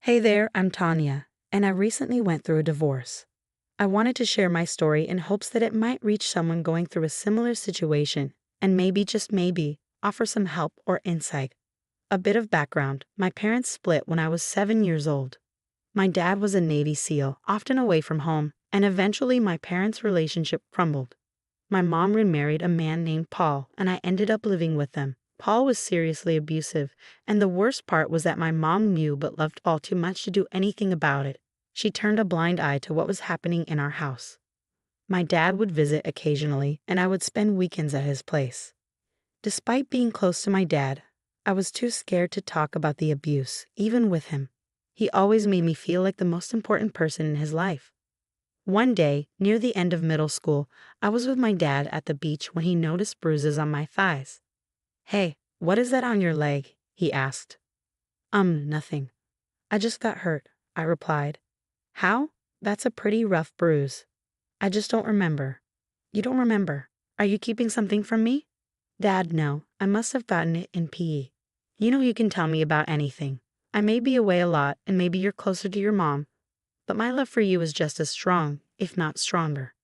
Hey there, I'm Tanya, and I recently went through a divorce. I wanted to share my story in hopes that it might reach someone going through a similar situation and maybe, just maybe, offer some help or insight. A bit of background: my parents split when I was 7 years old. My dad was a Navy SEAL, often away from home, and eventually my parents' relationship crumbled. My mom remarried a man named Paul, and I ended up living with them. Paul was seriously abusive, and the worst part was that my mom knew but loved Paul too much to do anything about it. She turned a blind eye to what was happening in our house. My dad would visit occasionally, and I would spend weekends at his place. Despite being close to my dad, I was too scared to talk about the abuse, even with him. He always made me feel like the most important person in his life. One day, near the end of middle school, I was with my dad at the beach when he noticed bruises on my thighs. "Hey, what is that on your leg?" he asked. Nothing. I just got hurt," I replied. "How? That's a pretty rough bruise." "I just don't remember." "You don't remember? Are you keeping something from me?" "Dad, no. I must have gotten it in PE. You know you can tell me about anything. I may be away a lot, and maybe you're closer to your mom, but my love for you is just as strong, if not stronger."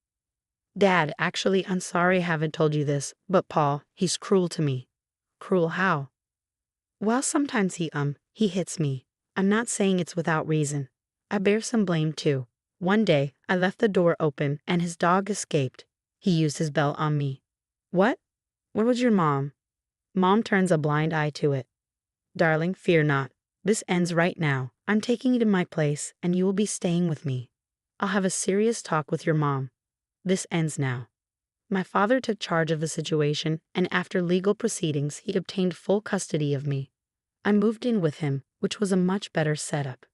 "Dad, actually, I'm sorry I haven't told you this, but Paul, he's cruel to me." "Cruel how?" "Well, sometimes he hits me. I'm not saying it's without reason. I bear some blame too. One day, I left the door open and his dog escaped. He used his belt on me." "What? Where was your mom?" Mom turns a blind eye to it. "Darling, fear not. This ends right now. I'm taking you to my place, and you will be staying with me. I'll have a serious talk with your mom. This ends now." My father took charge of the situation, and after legal proceedings, he obtained full custody of me. I moved in with him, which was a much better setup.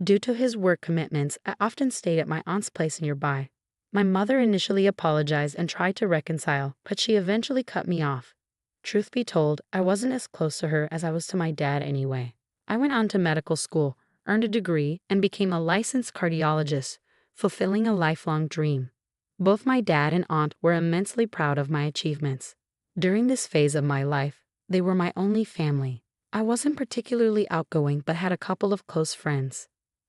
Due to his work commitments, I often stayed at my aunt's place nearby. My mother initially apologized and tried to reconcile, but she eventually cut me off. Truth be told, I wasn't as close to her as I was to my dad anyway. I went on to medical school, earned a degree, and became a licensed cardiologist, fulfilling a lifelong dream. Both my dad and aunt were immensely proud of my achievements. During this phase of my life, they were my only family. I wasn't particularly outgoing but had a couple of close friends.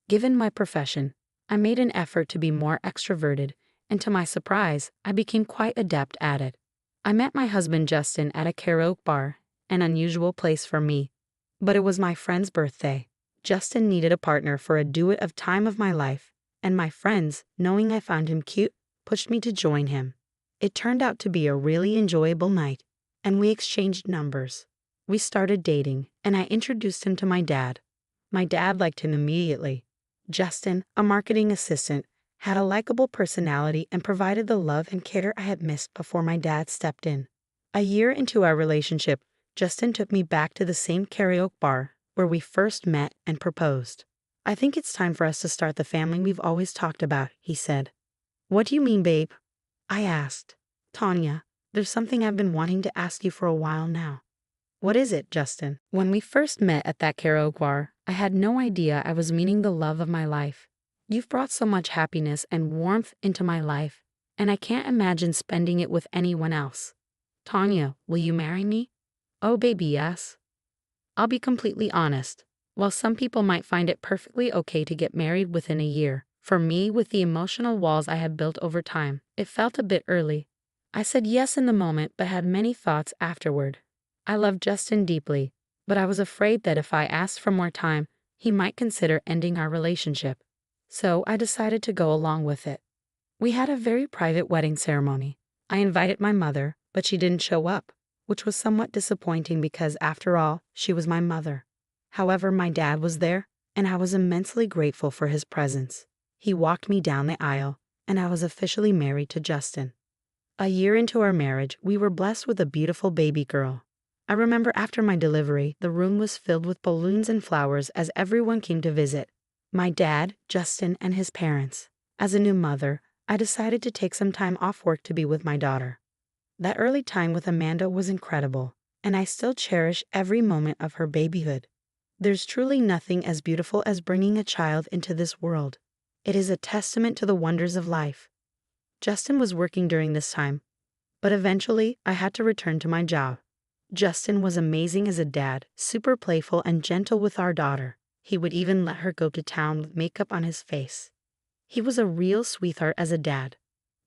Given my profession, I made an effort to be more extroverted, and to my surprise, I became quite adept at it. I met my husband Justin at a karaoke bar, an unusual place for me. But it was my friend's birthday. Justin needed a partner for a duet of Time of My Life, and my friends, knowing I found him cute, pushed me to join him. It turned out to be a really enjoyable night, and we exchanged numbers. We started dating, and I introduced him to my dad. My dad liked him immediately. Justin, a marketing assistant, had a likable personality and provided the love and care I had missed before my dad stepped in. A year into our relationship, Justin took me back to the same karaoke bar where we first met and proposed. "I think it's time for us to start the family we've always talked about," he said. "What do you mean, babe?" I asked. "Tanya, there's something I've been wanting to ask you for a while now." "What is it, Justin?" "When we first met at that karaoke bar, I had no idea I was meeting the love of my life. You've brought so much happiness and warmth into my life, and I can't imagine spending it with anyone else. Tanya, will you marry me?" "Oh, baby, yes." I'll be completely honest. While some people might find it perfectly okay to get married within a year, for me, with the emotional walls I had built over time, it felt a bit early. I said yes in the moment but had many thoughts afterward. I loved Justin deeply, but I was afraid that if I asked for more time, he might consider ending our relationship. So I decided to go along with it. We had a very private wedding ceremony. I invited my mother, but she didn't show up, which was somewhat disappointing because, after all, she was my mother. However, my dad was there, and I was immensely grateful for his presence. He walked me down the aisle, and I was officially married to Justin. A year into our marriage, we were blessed with a beautiful baby girl. I remember after my delivery, the room was filled with balloons and flowers as everyone came to visit. My dad, Justin, and his parents. As a new mother, I decided to take some time off work to be with my daughter. That early time with Amanda was incredible, and I still cherish every moment of her babyhood. There's truly nothing as beautiful as bringing a child into this world. It is a testament to the wonders of life. Justin was working during this time, but eventually I had to return to my job. Justin was amazing as a dad, super playful and gentle with our daughter. He would even let her go to town with makeup on his face. He was a real sweetheart as a dad.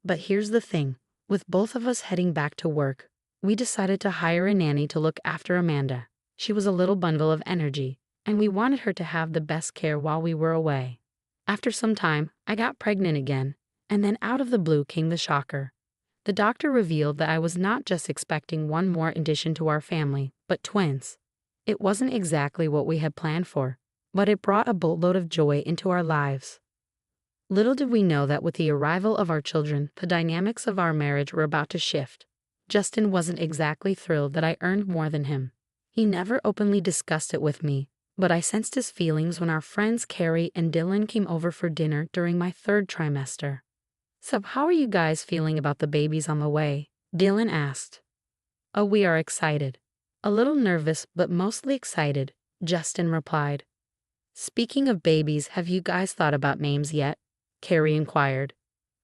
But here's the thing, with both of us heading back to work, we decided to hire a nanny to look after Amanda. She was a little bundle of energy, and we wanted her to have the best care while we were away. After some time, I got pregnant again, and then out of the blue came the shocker. The doctor revealed that I was not just expecting one more addition to our family, but twins. It wasn't exactly what we had planned for, but it brought a boatload of joy into our lives. Little did we know that with the arrival of our children, the dynamics of our marriage were about to shift. Justin wasn't exactly thrilled that I earned more than him. He never openly discussed it with me, but I sensed his feelings when our friends Carrie and Dylan came over for dinner during my third trimester. "So how are you guys feeling about the babies on the way?" Dylan asked. "Oh, we are excited. A little nervous, but mostly excited," Justin replied. "Speaking of babies, have you guys thought about names yet?" Carrie inquired.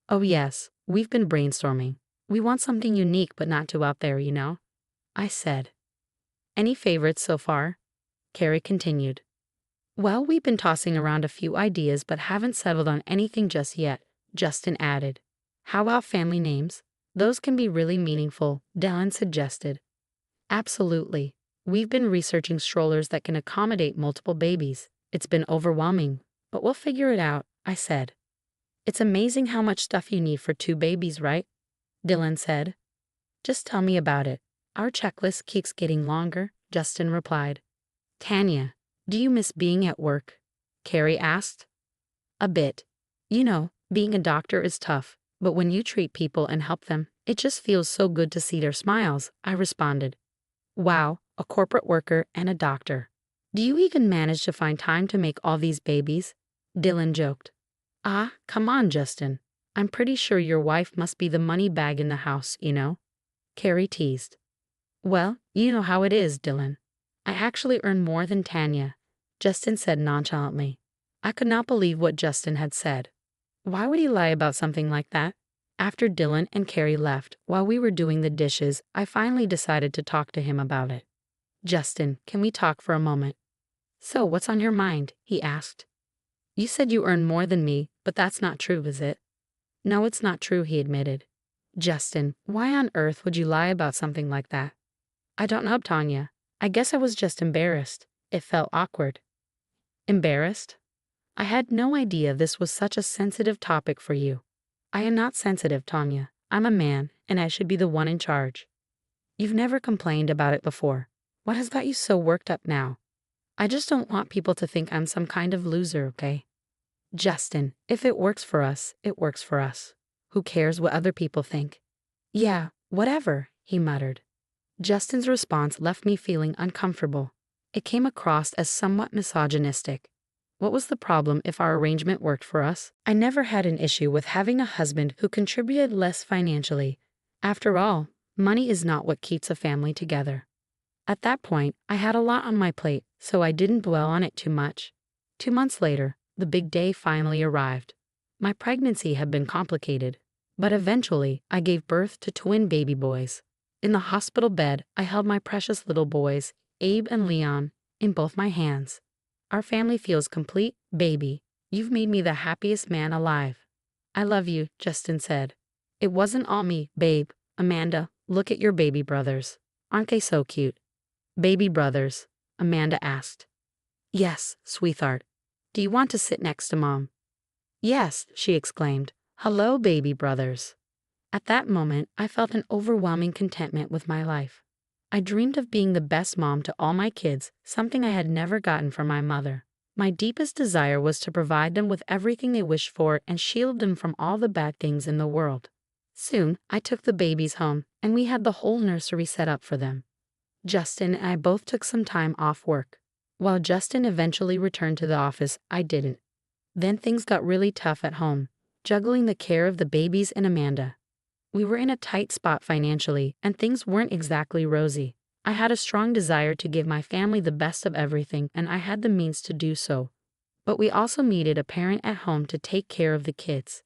"Oh yes, we've been brainstorming. We want something unique but not too out there, you know," I said. "Any favorites so far?" Carrie continued. "Well, we've been tossing around a few ideas but haven't settled on anything just yet," Justin added. "How about family names? Those can be really meaningful," Dylan suggested. "Absolutely. We've been researching strollers that can accommodate multiple babies. It's been overwhelming, but we'll figure it out," I said. "It's amazing how much stuff you need for 2 babies, right?" Dylan said. "Just tell me about it. Our checklist keeps getting longer," Justin replied. "Tanya, do you miss being at work?" Carrie asked. "A bit. You know, being a doctor is tough, but when you treat people and help them, it just feels so good to see their smiles," I responded. "Wow, a corporate worker and a doctor. Do you even manage to find time to make all these babies?" Dylan joked. "Ah, come on, Justin. I'm pretty sure your wife must be the money bag in the house, you know?" Carrie teased. "Well, you know how it is, Dylan. I actually earn more than Tanya," Justin said nonchalantly. I could not believe what Justin had said. Why would he lie about something like that? After Dylan and Carrie left, while we were doing the dishes, I finally decided to talk to him about it. "Justin, can we talk for a moment?" "So, what's on your mind?" he asked. "You said you earn more than me, but that's not true, is it?" "No, it's not true," he admitted. "Justin, why on earth would you lie about something like that?" "I don't know, Tanya. I guess I was just embarrassed. It felt awkward." "Embarrassed?" I had no idea this was such a sensitive topic for you. "I am not sensitive, Tanya. I'm a man, and I should be the one in charge." "You've never complained about it before. What has got you so worked up now?" "I just don't want people to think I'm some kind of loser, okay?" "Justin, if it works for us, it works for us. Who cares what other people think?" "Yeah, whatever," he muttered. Justin's response left me feeling uncomfortable. It came across as somewhat misogynistic. What was the problem if our arrangement worked for us? I never had an issue with having a husband who contributed less financially. After all, money is not what keeps a family together. At that point, I had a lot on my plate, so I didn't dwell on it too much. 2 months later, the big day finally arrived. My pregnancy had been complicated, but eventually I gave birth to twin baby boys. In the hospital bed, I held my precious little boys, Abe and Leon, in both my hands. "Our family feels complete, baby. You've made me the happiest man alive." "I love you," Justin said. "It wasn't all me, babe. Amanda, look at your baby brothers. Aren't they so cute?" "Baby brothers?" Amanda asked. "Yes, sweetheart. Do you want to sit next to Mom?" "Yes," she exclaimed. "Hello, baby brothers." At that moment, I felt an overwhelming contentment with my life. I dreamed of being the best mom to all my kids, something I had never gotten from my mother. My deepest desire was to provide them with everything they wished for and shield them from all the bad things in the world. Soon, I took the babies home, and we had the whole nursery set up for them. Justin and I both took some time off work. While Justin eventually returned to the office, I didn't. Then things got really tough at home, juggling the care of the babies and Amanda. We were in a tight spot financially, and things weren't exactly rosy. I had a strong desire to give my family the best of everything, and I had the means to do so. But we also needed a parent at home to take care of the kids.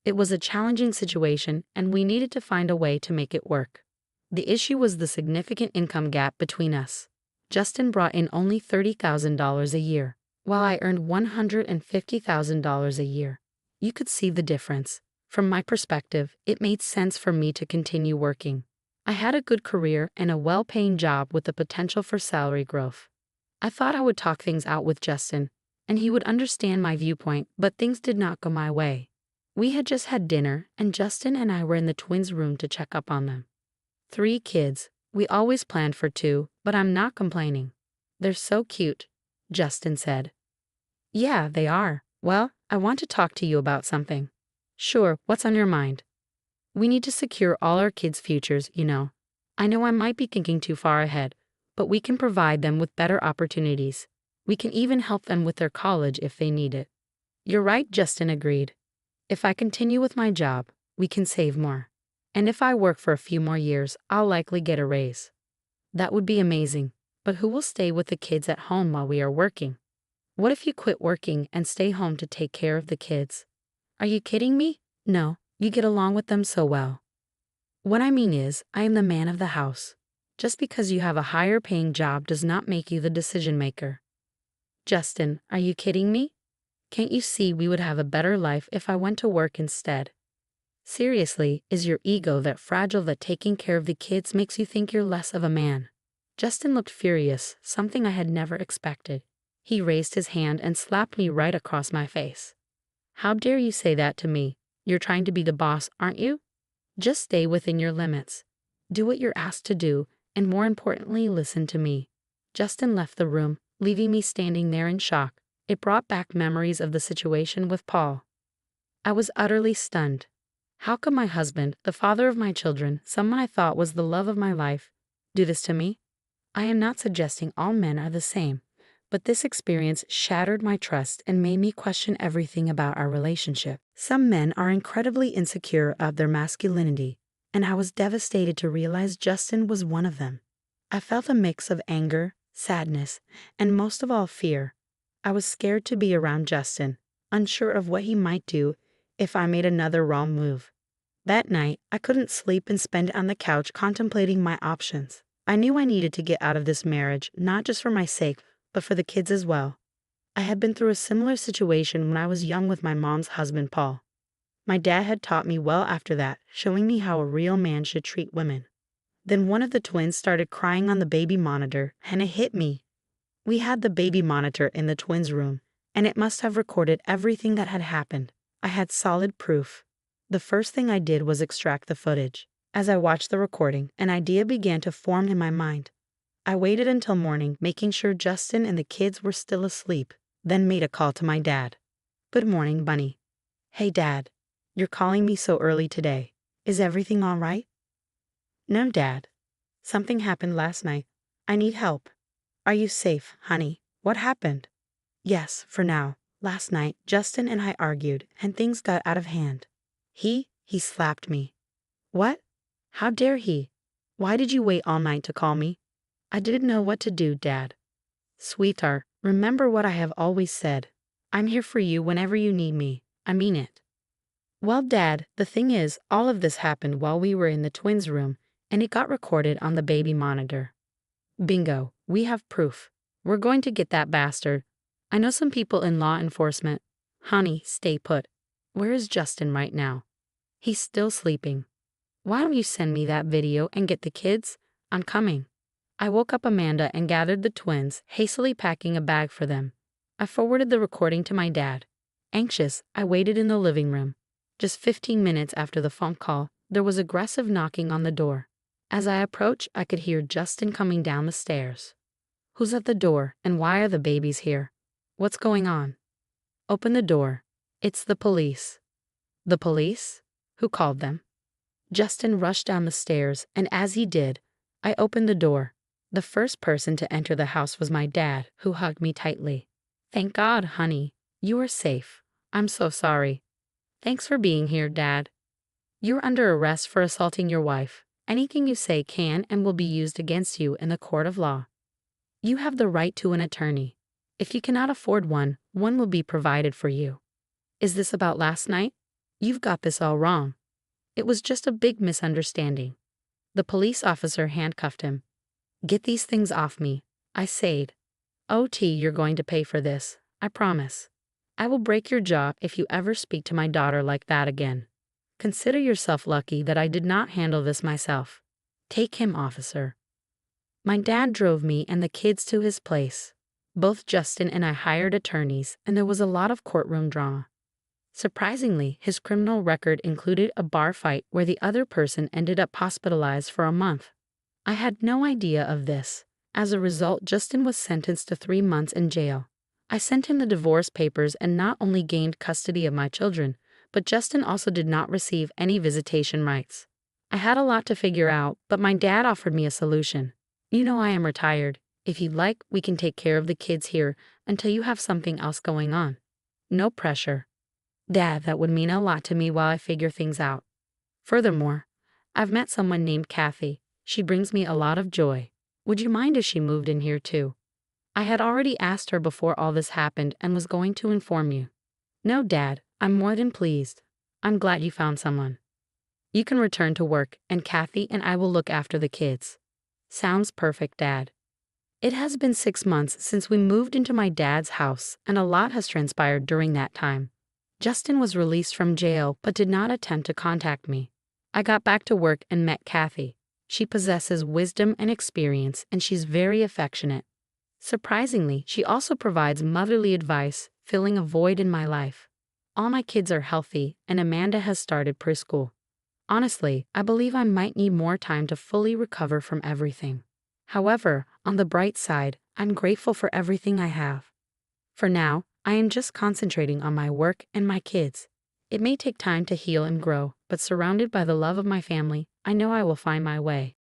It was a challenging situation, and we needed to find a way to make it work. The issue was the significant income gap between us. Justin brought in only $30,000 a year, while I earned $150,000 a year. You could see the difference. From my perspective, it made sense for me to continue working. I had a good career and a well-paying job with the potential for salary growth. I thought I would talk things out with Justin, and he would understand my viewpoint, but things did not go my way. We had just had dinner, and Justin and I were in the twins' room to check up on them. 3 kids. We always planned for 2, but I'm not complaining. They're so cute, Justin said. Yeah, they are. Well, I want to talk to you about something. Sure, what's on your mind? We need to secure all our kids' futures, you know. I know I might be thinking too far ahead, but we can provide them with better opportunities. We can even help them with their college if they need it. You're right, Justin agreed. If I continue with my job, we can save more. And if I work for a few more years, I'll likely get a raise. That would be amazing, but who will stay with the kids at home while we are working? What if you quit working and stay home to take care of the kids? Are you kidding me? No, you get along with them so well. What I mean is, I am the man of the house. Just because you have a higher paying job does not make you the decision maker. Justin, are you kidding me? Can't you see we would have a better life if I went to work instead? Seriously, is your ego that fragile that taking care of the kids makes you think you're less of a man? Justin looked furious, something I had never expected. He raised his hand and slapped me right across my face. How dare you say that to me? You're trying to be the boss, aren't you? Just stay within your limits. Do what you're asked to do, and more importantly, listen to me. Justin left the room, leaving me standing there in shock. It brought back memories of the situation with Paul. I was utterly stunned. How could my husband, the father of my children, someone I thought was the love of my life, do this to me? I am not suggesting all men are the same, but this experience shattered my trust and made me question everything about our relationship. Some men are incredibly insecure of their masculinity, and I was devastated to realize Justin was one of them. I felt a mix of anger, sadness, and most of all fear. I was scared to be around Justin, unsure of what he might do if I made another wrong move. That night, I couldn't sleep and spent on the couch contemplating my options. I knew I needed to get out of this marriage, not just for my sake, but for the kids as well. I had been through a similar situation when I was young with my mom's husband, Paul. My dad had taught me well after that, showing me how a real man should treat women. Then one of the twins started crying on the baby monitor, and it hit me. We had the baby monitor in the twins' room, and it must have recorded everything that had happened. I had solid proof. The first thing I did was extract the footage. As I watched the recording, an idea began to form in my mind. I waited until morning, making sure Justin and the kids were still asleep, then made a call to my dad. Good morning, Bunny. Hey, Dad. You're calling me so early today. Is everything all right? No, Dad. Something happened last night. I need help. Are you safe, honey? What happened? Yes, for now. Last night, Justin and I argued, and things got out of hand. He slapped me. What? How dare he? Why did you wait all night to call me? I didn't know what to do, Dad. Sweetheart, remember what I have always said. I'm here for you whenever you need me. I mean it. Well, Dad, the thing is, all of this happened while we were in the twins' room, and it got recorded on the baby monitor. Bingo, we have proof. We're going to get that bastard. I know some people in law enforcement. Honey, stay put. Where is Justin right now? He's still sleeping. Why don't you send me that video and get the kids? I'm coming. I woke up Amanda and gathered the twins, hastily packing a bag for them. I forwarded the recording to my dad. Anxious, I waited in the living room. Just 15 minutes after the phone call, there was aggressive knocking on the door. As I approached, I could hear Justin coming down the stairs. Who's at the door, and why are the babies here? What's going on? Open the door. It's the police. The police? Who called them? Justin rushed down the stairs, and as he did, I opened the door. The first person to enter the house was my dad, who hugged me tightly. Thank God, honey. You are safe. I'm so sorry. Thanks for being here, Dad. You're under arrest for assaulting your wife. Anything you say can and will be used against you in the court of law. You have the right to an attorney. If you cannot afford one, one will be provided for you. Is this about last night? You've got this all wrong. It was just a big misunderstanding. The police officer handcuffed him. Get these things off me, I said. OT, you're going to pay for this. I promise. I will break your jaw if you ever speak to my daughter like that again. Consider yourself lucky that I did not handle this myself. Take him, officer." My dad drove me and the kids to his place. Both Justin and I hired attorneys, and there was a lot of courtroom drama. Surprisingly, his criminal record included a bar fight where the other person ended up hospitalized for a month. I had no idea of this. As a result, Justin was sentenced to 3 months in jail. I sent him the divorce papers and not only gained custody of my children, but Justin also did not receive any visitation rights. I had a lot to figure out, but my dad offered me a solution. "You know I am retired. If you'd like, we can take care of the kids here until you have something else going on. No pressure." "Dad, that would mean a lot to me while I figure things out. Furthermore, I've met someone named Kathy. She brings me a lot of joy. Would you mind if she moved in here too?" I had already asked her before all this happened and was going to inform you. "No, Dad, I'm more than pleased. I'm glad you found someone. You can return to work, and Kathy and I will look after the kids." "Sounds perfect, Dad." It has been 6 months since we moved into my dad's house, and a lot has transpired during that time. Justin was released from jail but did not attempt to contact me. I got back to work and met Kathy. She possesses wisdom and experience, and she's very affectionate. Surprisingly, she also provides motherly advice, filling a void in my life. All my kids are healthy, and Amanda has started preschool. Honestly, I believe I might need more time to fully recover from everything. However, on the bright side, I'm grateful for everything I have. For now, I am just concentrating on my work and my kids. It may take time to heal and grow, but surrounded by the love of my family, I know I will find my way.